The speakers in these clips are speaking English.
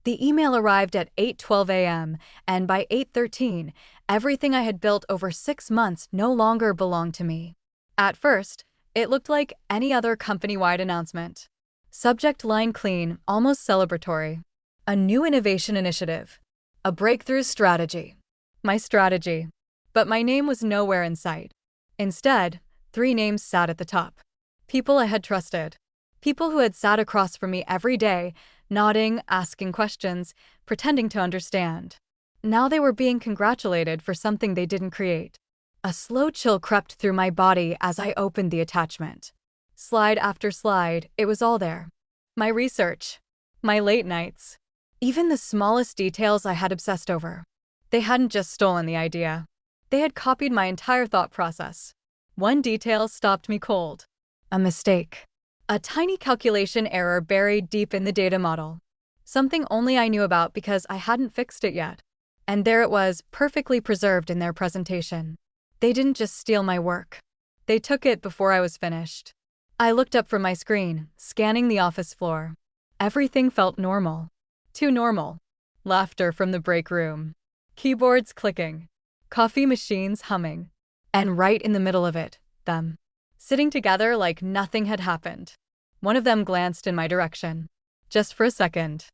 The email arrived at 8:12 a.m., and by 8:13, everything I had built over 6 months no longer belonged to me. At first, it looked like any other company-wide announcement. Subject line clean, almost celebratory. A new innovation initiative. A breakthrough strategy. My strategy. But my name was nowhere in sight. Instead, 3 names sat at the top. People I had trusted. People who had sat across from me every day, nodding, asking questions, pretending to understand. Now they were being congratulated for something they didn't create. A slow chill crept through my body as I opened the attachment. Slide after slide, it was all there. My research. My late nights. Even the smallest details I had obsessed over. They hadn't just stolen the idea. They had copied my entire thought process. One detail stopped me cold. A mistake. A tiny calculation error buried deep in the data model. Something only I knew about because I hadn't fixed it yet. And there it was, perfectly preserved in their presentation. They didn't just steal my work. They took it before I was finished. I looked up from my screen, scanning the office floor. Everything felt normal. Too normal. Laughter from the break room. Keyboards clicking. Coffee machines humming. And right in the middle of it, them. Sitting together like nothing had happened. One of them glanced in my direction. Just for a second.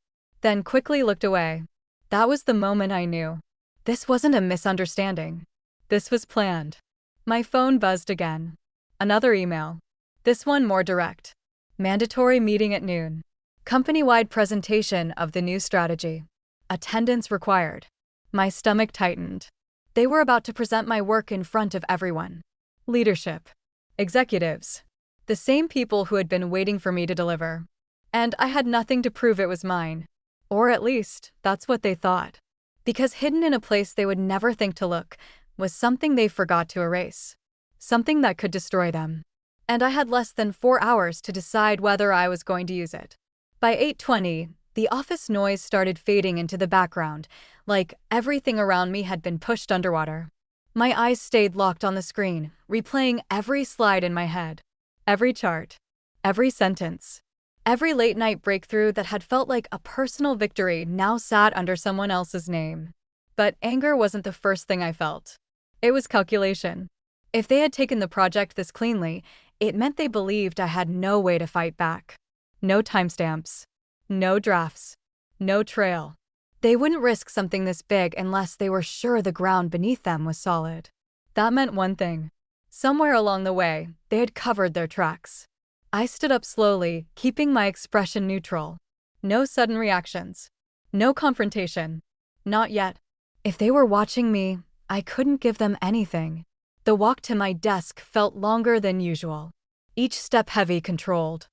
Then quickly looked away. That was the moment I knew. This wasn't a misunderstanding. This was planned. My phone buzzed again. Another email. This one more direct. Mandatory meeting at noon. Company-wide presentation of the new strategy. Attendance required. My stomach tightened. They were about to present my work in front of everyone. Leadership. Executives. The same people who had been waiting for me to deliver. And I had nothing to prove it was mine. Or at least, that's what they thought. Because hidden in a place they would never think to look was something they forgot to erase. Something that could destroy them. And I had less than 4 hours to decide whether I was going to use it. By 8:20, the office noise started fading into the background, like everything around me had been pushed underwater. My eyes stayed locked on the screen, replaying every slide in my head. Every chart. Every sentence. Every late-night breakthrough that had felt like a personal victory now sat under someone else's name. But anger wasn't the first thing I felt. It was calculation. If they had taken the project this cleanly, it meant they believed I had no way to fight back. No timestamps. No drafts. No trail. They wouldn't risk something this big unless they were sure the ground beneath them was solid. That meant one thing. Somewhere along the way, they had covered their tracks. I stood up slowly, keeping my expression neutral. No sudden reactions. No confrontation. Not yet. If they were watching me, I couldn't give them anything. The walk to my desk felt longer than usual. Each step heavy, controlled.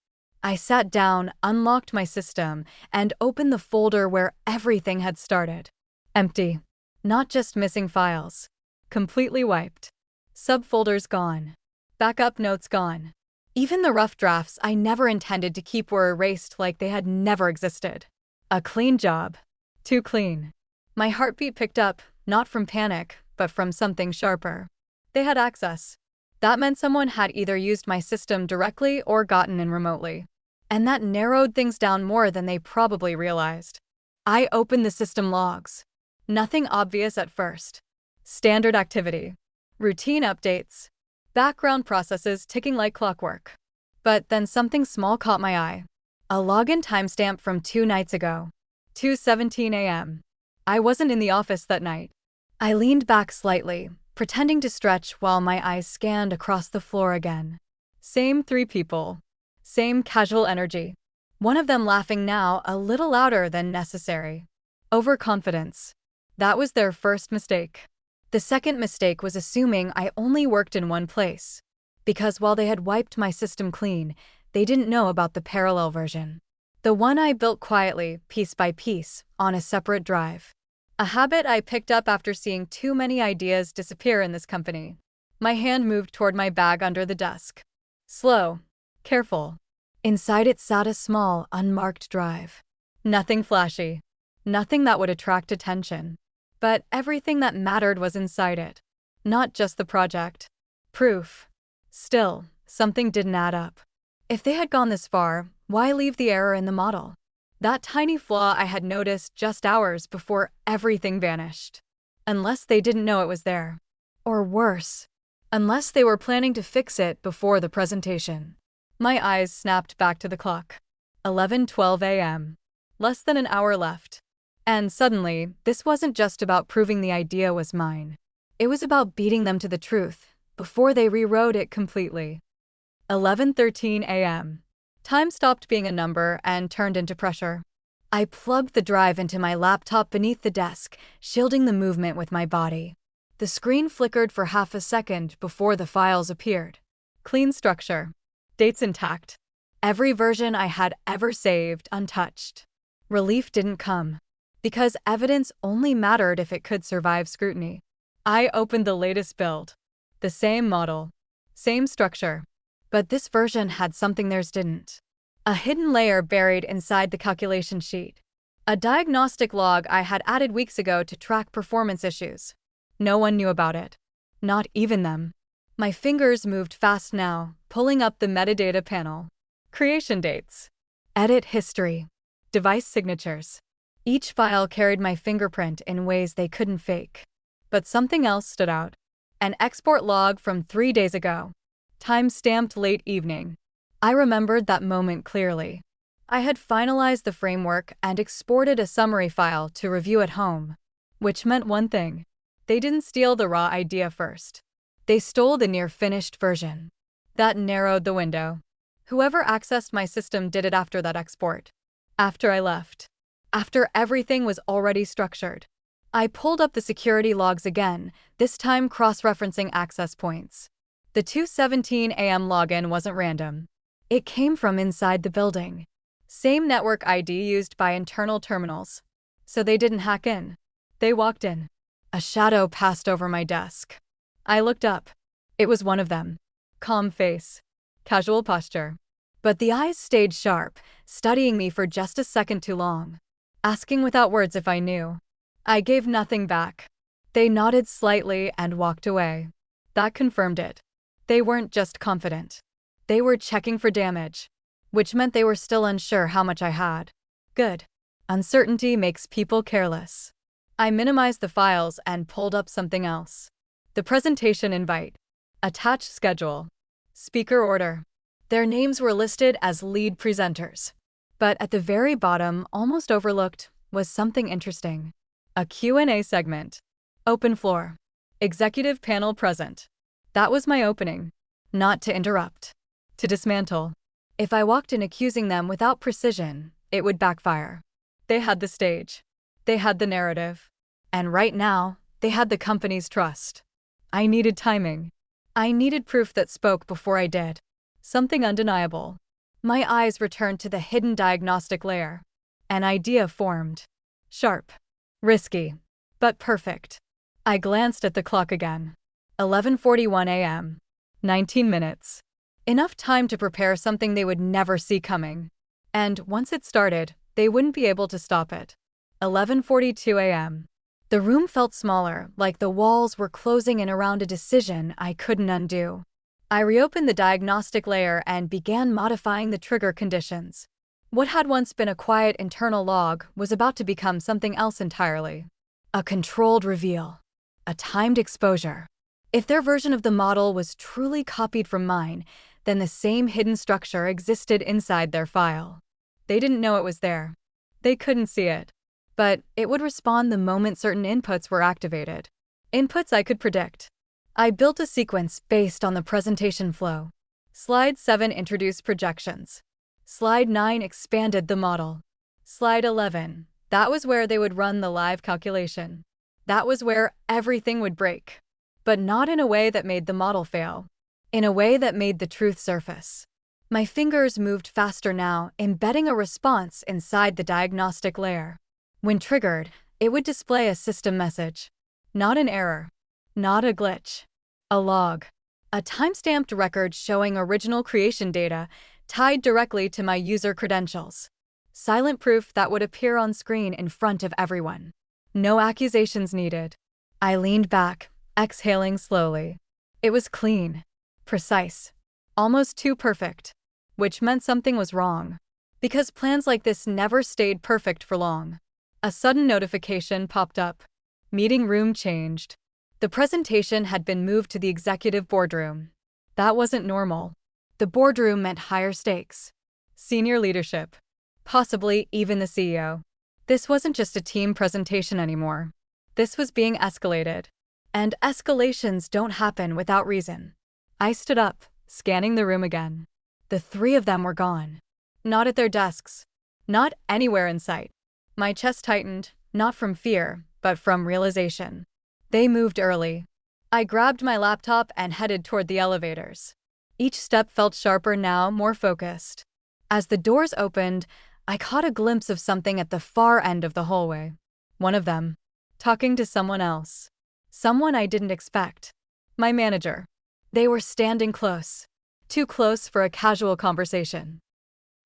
I sat down, unlocked my system, and opened the folder where everything had started. Empty. Not just missing files. Completely wiped. Subfolders gone. Backup notes gone. Even the rough drafts I never intended to keep were erased like they had never existed. A clean job. Too clean. My heartbeat picked up, not from panic, but from something sharper. They had access. That meant someone had either used my system directly or gotten in remotely. And that narrowed things down more than they probably realized. I opened the system logs. Nothing obvious at first. Standard activity. Routine updates. Background processes ticking like clockwork. But then something small caught my eye. A login timestamp from 2 nights ago. 2:17 a.m. I wasn't in the office that night. I leaned back slightly, pretending to stretch while my eyes scanned across the floor again. Same 3 people. Same casual energy. One of them laughing now a little louder than necessary. Overconfidence. That was their first mistake. The second mistake was assuming I only worked in one place. Because while they had wiped my system clean, they didn't know about the parallel version. The one I built quietly, piece by piece, on a separate drive. A habit I picked up after seeing too many ideas disappear in this company. My hand moved toward my bag under the desk. Slow. Careful. Inside it sat a small, unmarked drive. Nothing flashy. Nothing that would attract attention. But everything that mattered was inside it. Not just the project. Proof. Still, something didn't add up. If they had gone this far, why leave the error in the model? That tiny flaw I had noticed just hours before everything vanished. Unless they didn't know it was there. Or worse, unless they were planning to fix it before the presentation. My eyes snapped back to the clock. 11:12 a.m. Less than an hour left. And suddenly, this wasn't just about proving the idea was mine. It was about beating them to the truth, before they rewrote it completely. 11:13 a.m. Time stopped being a number and turned into pressure. I plugged the drive into my laptop beneath the desk, shielding the movement with my body. The screen flickered for half a second before the files appeared. Clean structure. Dates intact. Every version I had ever saved untouched. Relief didn't come, because evidence only mattered if it could survive scrutiny. I opened the latest build. The same model. Same structure. But this version had something theirs didn't. A hidden layer buried inside the calculation sheet. A diagnostic log I had added weeks ago to track performance issues. No one knew about it. Not even them. My fingers moved fast now, pulling up the metadata panel. Creation dates. Edit history. Device signatures. Each file carried my fingerprint in ways they couldn't fake. But something else stood out. An export log from 3 days ago. Time-stamped late evening. I remembered that moment clearly. I had finalized the framework and exported a summary file to review at home. Which meant one thing. They didn't steal the raw idea first. They stole the near-finished version. That narrowed the window. Whoever accessed my system did it after that export. After I left. After everything was already structured. I pulled up the security logs again, this time cross-referencing access points. The 2:17 a.m. login wasn't random. It came from inside the building. Same network ID used by internal terminals. So they didn't hack in. They walked in. A shadow passed over my desk. I looked up. It was one of them. Calm face. Casual posture. But the eyes stayed sharp, studying me for just a second too long. Asking without words if I knew. I gave nothing back. They nodded slightly and walked away. That confirmed it. They weren't just confident. They were checking for damage. Which meant they were still unsure how much I had. Good. Uncertainty makes people careless. I minimized the files and pulled up something else. The presentation invite. Attached schedule. Speaker order. Their names were listed as lead presenters. But at the very bottom, almost overlooked, was something interesting. A Q&A segment. Open floor. Executive panel present. That was my opening. Not to interrupt. To dismantle. If I walked in accusing them without precision, it would backfire. They had the stage. They had the narrative. And right now, they had the company's trust. I needed timing. I needed proof that spoke before I did. Something undeniable. My eyes returned to the hidden diagnostic layer. An idea formed. Sharp. Risky. But perfect. I glanced at the clock again. 11:41 a.m. 19 minutes. Enough time to prepare something they would never see coming. And once it started, they wouldn't be able to stop it. 11:42 a.m. The room felt smaller, like the walls were closing in around a decision I couldn't undo. I reopened the diagnostic layer and began modifying the trigger conditions. What had once been a quiet internal log was about to become something else entirely. A controlled reveal. A timed exposure. If their version of the model was truly copied from mine, then the same hidden structure existed inside their file. They didn't know it was there. They couldn't see it. But it would respond the moment certain inputs were activated. Inputs I could predict. I built a sequence based on the presentation flow. Slide 7 introduced projections. Slide 9 expanded the model. Slide 11, that was where they would run the live calculation. That was where everything would break. But not in a way that made the model fail. In a way that made the truth surface. My fingers moved faster now, embedding a response inside the diagnostic layer. When triggered, it would display a system message. Not an error. Not a glitch. A log. A time-stamped record showing original creation data tied directly to my user credentials. Silent proof that would appear on screen in front of everyone. No accusations needed. I leaned back, exhaling slowly. It was clean. Precise. Almost too perfect. Which meant something was wrong. Because plans like this never stayed perfect for long. A sudden notification popped up. Meeting room changed. The presentation had been moved to the executive boardroom. That wasn't normal. The boardroom meant higher stakes. Senior leadership. Possibly even the CEO. This wasn't just a team presentation anymore. This was being escalated. And escalations don't happen without reason. I stood up, scanning the room again. The three of them were gone. Not at their desks. Not anywhere in sight. My chest tightened, not from fear, but from realization. They moved early. I grabbed my laptop and headed toward the elevators. Each step felt sharper now, more focused. As the doors opened, I caught a glimpse of something at the far end of the hallway. One of them, talking to someone else. Someone I didn't expect. My manager. They were standing close. Too close for a casual conversation.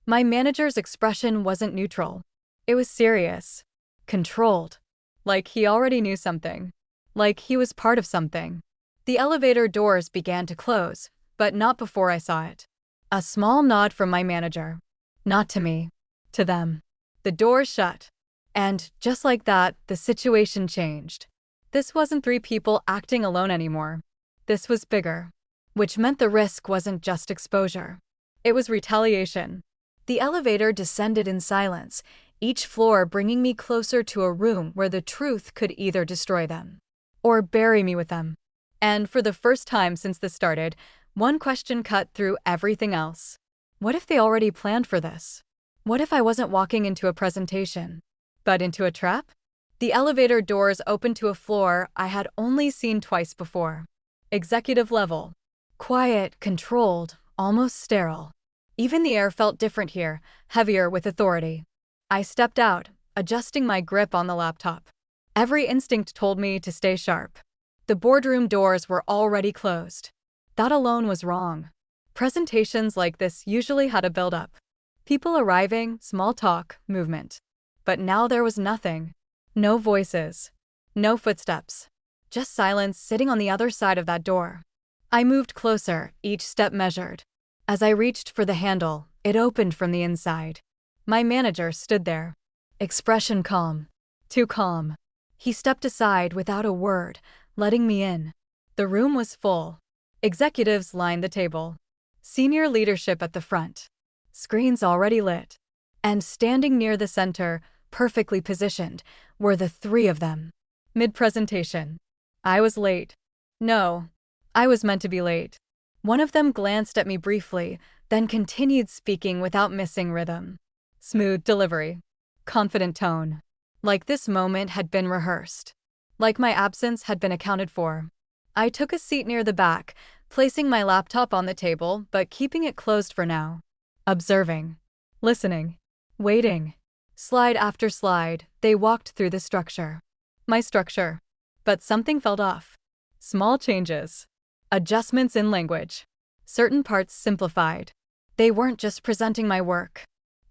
My manager's expression wasn't neutral. It was serious. Controlled. Like he already knew something. Like he was part of something. The elevator doors began to close, but not before I saw it. A small nod from my manager. Not to me. To them. The door shut. And, just like that, the situation changed. This wasn't three people acting alone anymore. This was bigger. Which meant the risk wasn't just exposure. It was retaliation. The elevator descended in silence, each floor bringing me closer to a room where the truth could either destroy them or bury me with them. And for the first time since this started, one question cut through everything else. What if they already planned for this? What if I wasn't walking into a presentation, but into a trap? The elevator doors opened to a floor I had only seen twice before. Executive level. Quiet, controlled, almost sterile. Even the air felt different here, heavier with authority. I stepped out, adjusting my grip on the laptop. Every instinct told me to stay sharp. The boardroom doors were already closed. That alone was wrong. Presentations like this usually had a build-up. People arriving, small talk, movement. But now there was nothing. No voices. No footsteps. Just silence sitting on the other side of that door. I moved closer, each step measured. As I reached for the handle, it opened from the inside. My manager stood there. Expression calm. Too calm. He stepped aside without a word, letting me in. The room was full. Executives lined the table. Senior leadership at the front. Screens already lit. And standing near the center, perfectly positioned, were the three of them. Mid-presentation. I was late. No, I was meant to be late. One of them glanced at me briefly, then continued speaking without missing rhythm. Smooth delivery. Confident tone. Like this moment had been rehearsed. Like my absence had been accounted for. I took a seat near the back, placing my laptop on the table but keeping it closed for now. Observing. Listening. Waiting. Slide after slide, they walked through the structure. My structure. But something felt off. Small changes. Adjustments in language. Certain parts simplified. They weren't just presenting my work.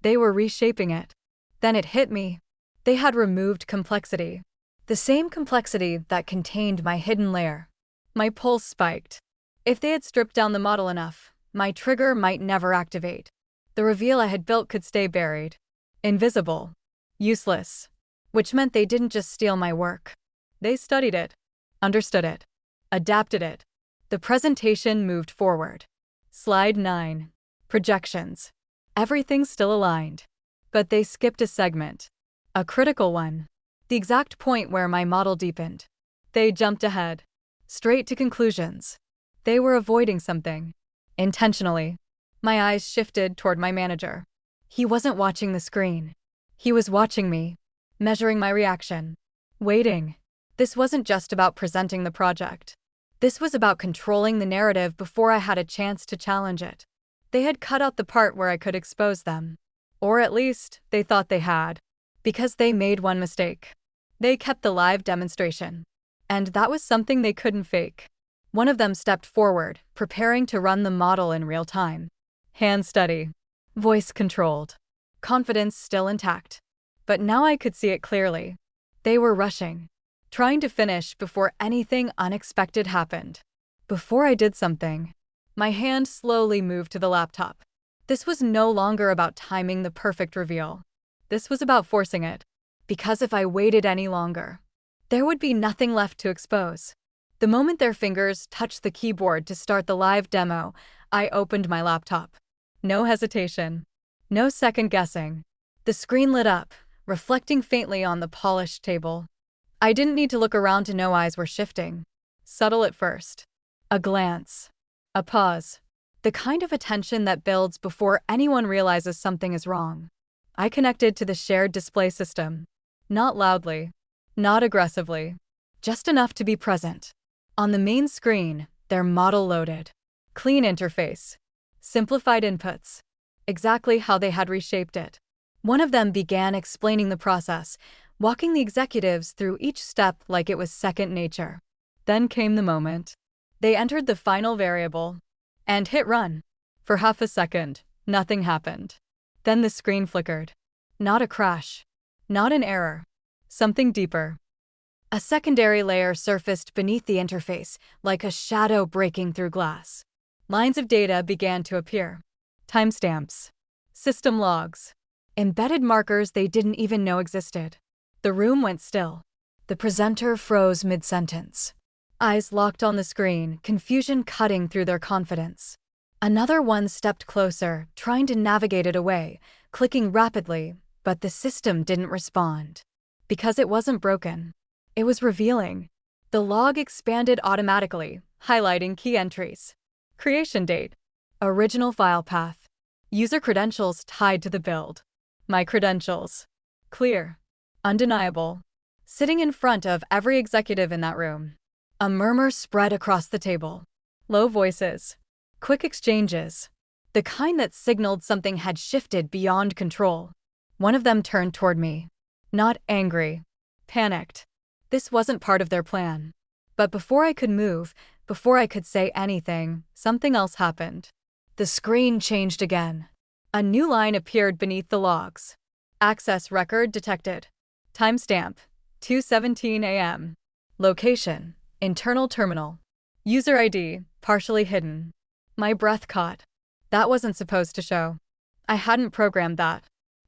They were reshaping it. Then it hit me. They had removed complexity. The same complexity that contained my hidden layer. My pulse spiked. If they had stripped down the model enough, my trigger might never activate. The reveal I had built could stay buried. Invisible. Useless. Which meant they didn't just steal my work. They studied it. Understood it. Adapted it. The presentation moved forward. Slide 9. Projections. Everything's still aligned. But they skipped a segment. A critical one. The exact point where my model deepened. They jumped ahead. Straight to conclusions. They were avoiding something. Intentionally. My eyes shifted toward my manager. He wasn't watching the screen. He was watching me. Measuring my reaction. Waiting. This wasn't just about presenting the project. This was about controlling the narrative before I had a chance to challenge it. They had cut out the part where I could expose them. Or at least, they thought they had. Because they made one mistake. They kept the live demonstration. And that was something they couldn't fake. One of them stepped forward, preparing to run the model in real time. Hand steady. Voice controlled. Confidence still intact. But now I could see it clearly. They were rushing. Trying to finish before anything unexpected happened. Before I did something, my hand slowly moved to the laptop. This was no longer about timing the perfect reveal. This was about forcing it. Because if I waited any longer, there would be nothing left to expose. The moment their fingers touched the keyboard to start the live demo, I opened my laptop. No hesitation. No second guessing. The screen lit up, reflecting faintly on the polished table. I didn't need to look around to know eyes were shifting. Subtle at first. A glance. A pause. The kind of attention that builds before anyone realizes something is wrong. I connected to the shared display system. Not loudly. Not aggressively. Just enough to be present. On the main screen, their model loaded. Clean interface. Simplified inputs. Exactly how they had reshaped it. One of them began explaining the process, walking the executives through each step like it was second nature. Then came the moment. They entered the final variable and hit run. For half a second, nothing happened. Then the screen flickered. Not a crash. Not an error. Something deeper. A secondary layer surfaced beneath the interface, like a shadow breaking through glass. Lines of data began to appear. Timestamps. System logs. Embedded markers they didn't even know existed. The room went still. The presenter froze mid-sentence. Eyes locked on the screen, confusion cutting through their confidence. Another one stepped closer, trying to navigate it away, clicking rapidly, but the system didn't respond. Because it wasn't broken. It was revealing. The log expanded automatically, highlighting key entries. Creation date. Original file path. User credentials tied to the build. My credentials. Clear. Undeniable. Sitting in front of every executive in that room. A murmur spread across the table. Low voices. Quick exchanges. The kind that signaled something had shifted beyond control. One of them turned toward me. Not angry. Panicked. This wasn't part of their plan. But before I could move, before I could say anything, something else happened. The screen changed again. A new line appeared beneath the logs. Access record detected. Timestamp, 2:17 a.m. Location, internal terminal. User ID, partially hidden. My breath caught. That wasn't supposed to show. I hadn't programmed that.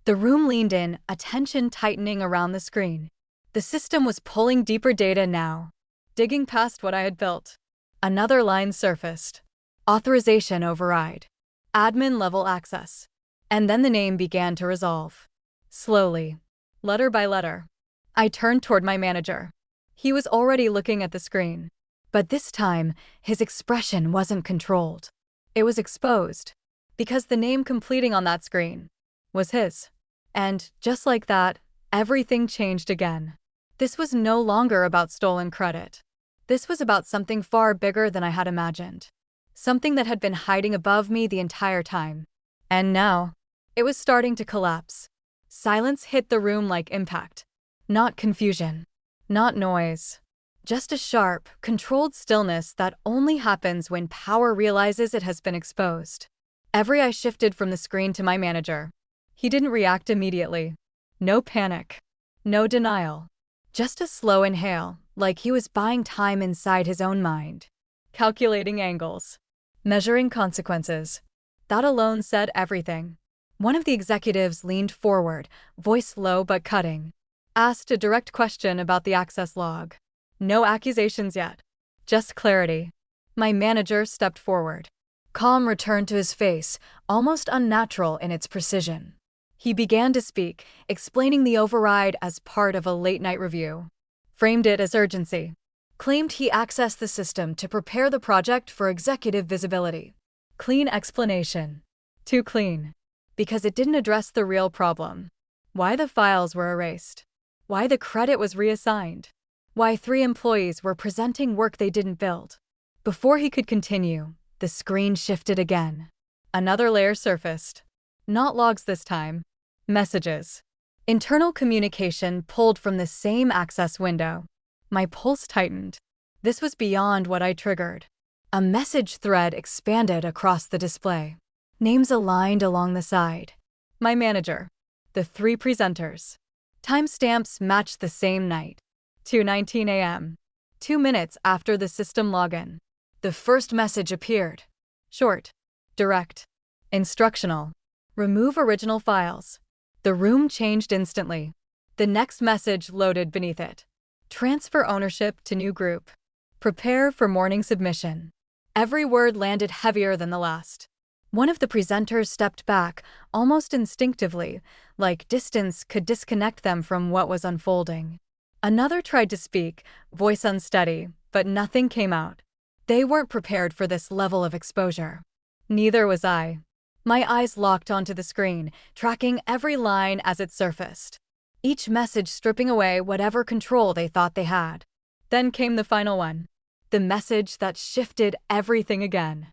The room leaned in, attention tightening around the screen. The system was pulling deeper data now. Digging past what I had built. Another line surfaced. Authorization override. Admin level access. And then the name began to resolve. Slowly. Letter by letter. I turned toward my manager. He was already looking at the screen. But this time, his expression wasn't controlled. It was exposed. Because the name completing on that screen was his. And, just like that, everything changed again. This was no longer about stolen credit. This was about something far bigger than I had imagined. Something that had been hiding above me the entire time. And now, it was starting to collapse. Silence hit the room like impact. Not confusion. Not noise. Just a sharp, controlled stillness that only happens when power realizes it has been exposed. Every eye shifted from the screen to my manager. He didn't react immediately. No panic. No denial. Just a slow inhale, like he was buying time inside his own mind. Calculating angles. Measuring consequences. That alone said everything. One of the executives leaned forward, voice low but cutting. Asked a direct question about the access log. No accusations yet. Just clarity. My manager stepped forward. Calm returned to his face, almost unnatural in its precision. He began to speak, explaining the override as part of a late-night review. Framed it as urgency. Claimed he accessed the system to prepare the project for executive visibility. Clean explanation. Too clean. Because it didn't address the real problem. Why the files were erased. Why the credit was reassigned. Why 3 employees were presenting work they didn't build. Before he could continue, the screen shifted again. Another layer surfaced. Not logs this time. Messages. Internal communication pulled from the same access window. My pulse tightened. This was beyond what I triggered. A message thread expanded across the display. Names aligned along the side. My manager. The 3 presenters. Timestamps matched the same night. 2:19 a.m. 2 minutes after the system login. The first message appeared. Short. Direct. Instructional. Remove original files. The room changed instantly. The next message loaded beneath it. Transfer ownership to new group. Prepare for morning submission. Every word landed heavier than the last. One of the presenters stepped back, almost instinctively, like distance could disconnect them from what was unfolding. Another tried to speak, voice unsteady, but nothing came out. They weren't prepared for this level of exposure. Neither was I. My eyes locked onto the screen, tracking every line as it surfaced. Each message stripping away whatever control they thought they had. Then came the final one. The message that shifted everything again.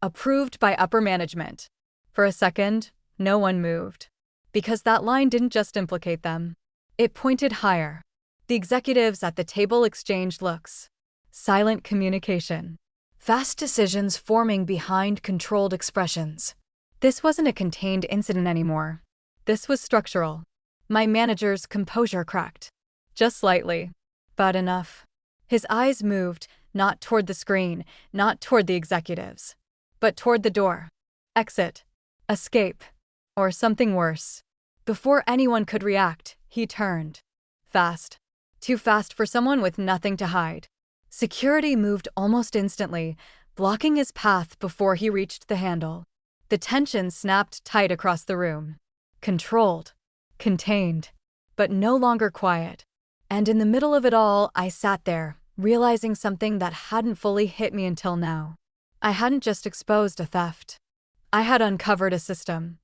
Approved by upper management. For a second, no one moved. Because that line didn't just implicate them. It pointed higher. The executives at the table exchanged looks. Silent communication. Fast decisions forming behind controlled expressions. This wasn't a contained incident anymore. This was structural. My manager's composure cracked. Just slightly. But enough. His eyes moved, not toward the screen, not toward the executives, but toward the door. Exit. Escape. Or something worse. Before anyone could react, he turned. Fast. Too fast for someone with nothing to hide. Security moved almost instantly, blocking his path before he reached the handle. The tension snapped tight across the room. Controlled. Contained. But no longer quiet. And in the middle of it all, I sat there, realizing something that hadn't fully hit me until now. I hadn't just exposed a theft. I had uncovered a system.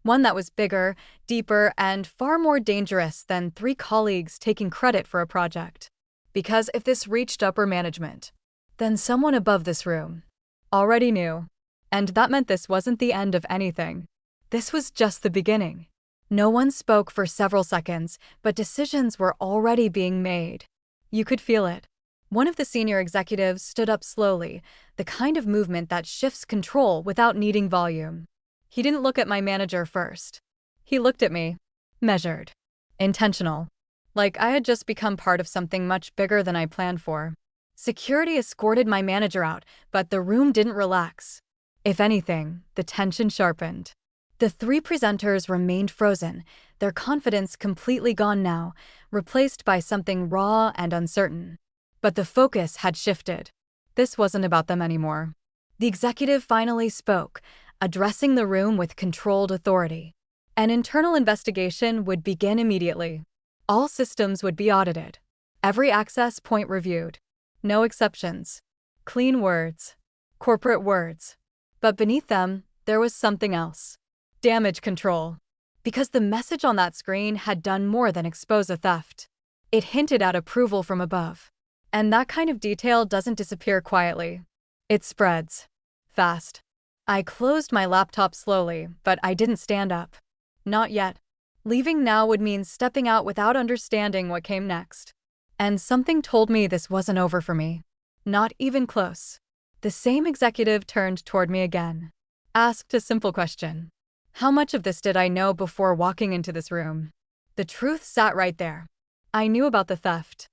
One that was bigger, deeper, and far more dangerous than 3 colleagues taking credit for a project. Because if this reached upper management, then someone above this room already knew. And that meant this wasn't the end of anything. This was just the beginning. No one spoke for several seconds, but decisions were already being made. You could feel it. One of the senior executives stood up slowly, the kind of movement that shifts control without needing volume. He didn't look at my manager first. He looked at me. Measured. Intentional. Like I had just become part of something much bigger than I planned for. Security escorted my manager out, but the room didn't relax. If anything, the tension sharpened. The 3 presenters remained frozen, their confidence completely gone now, replaced by something raw and uncertain. But the focus had shifted. This wasn't about them anymore. The executive finally spoke, addressing the room with controlled authority. An internal investigation would begin immediately. All systems would be audited. Every access point reviewed. No exceptions. Clean words. Corporate words. But beneath them, there was something else. Damage control. Because the message on that screen had done more than expose a theft. It hinted at approval from above. And that kind of detail doesn't disappear quietly. It spreads. Fast. I closed my laptop slowly, but I didn't stand up. Not yet. Leaving now would mean stepping out without understanding what came next. And something told me this wasn't over for me. Not even close. The same executive turned toward me again. Asked a simple question. How much of this did I know before walking into this room? The truth sat right there. I knew about the theft.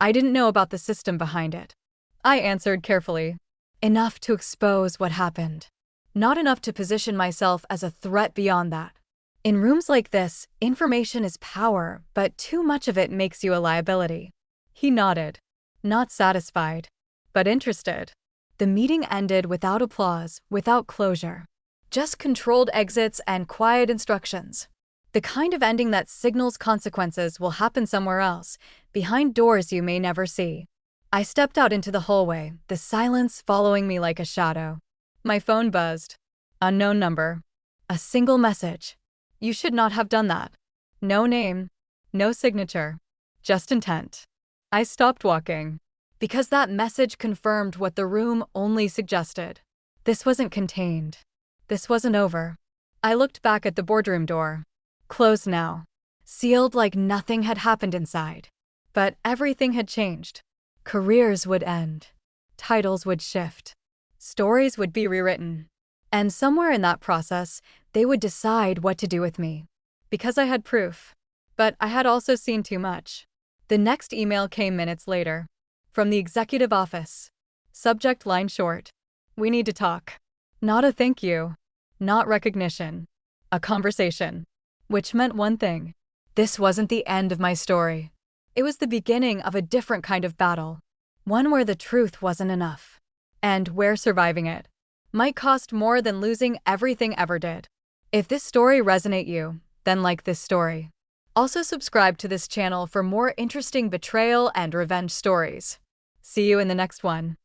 I didn't know about the system behind it. I answered carefully. Enough to expose what happened. Not enough to position myself as a threat beyond that. In rooms like this, information is power, but too much of it makes you a liability. He nodded. Not satisfied, but interested. The meeting ended without applause, without closure. Just controlled exits and quiet instructions. The kind of ending that signals consequences will happen somewhere else, behind doors you may never see. I stepped out into the hallway, the silence following me like a shadow. My phone buzzed. Unknown number. A single message. You should not have done that. No name. No signature. Just intent. I stopped walking. Because that message confirmed what the room only suggested. This wasn't contained. This wasn't over. I looked back at the boardroom door. Closed now. Sealed like nothing had happened inside. But everything had changed. Careers would end. Titles would shift. Stories would be rewritten. And somewhere in that process, they would decide what to do with me. Because I had proof. But I had also seen too much. The next email came minutes later. From the executive office. Subject line short. We need to talk. Not a thank you. not recognition. A conversation. Which meant one thing. This wasn't the end of my story. It was the beginning of a different kind of battle. One where the truth wasn't enough. And where surviving it might cost more than losing everything ever did. If this story resonates you, then like this story. Also subscribe to this channel for more interesting betrayal and revenge stories. See you in the next one.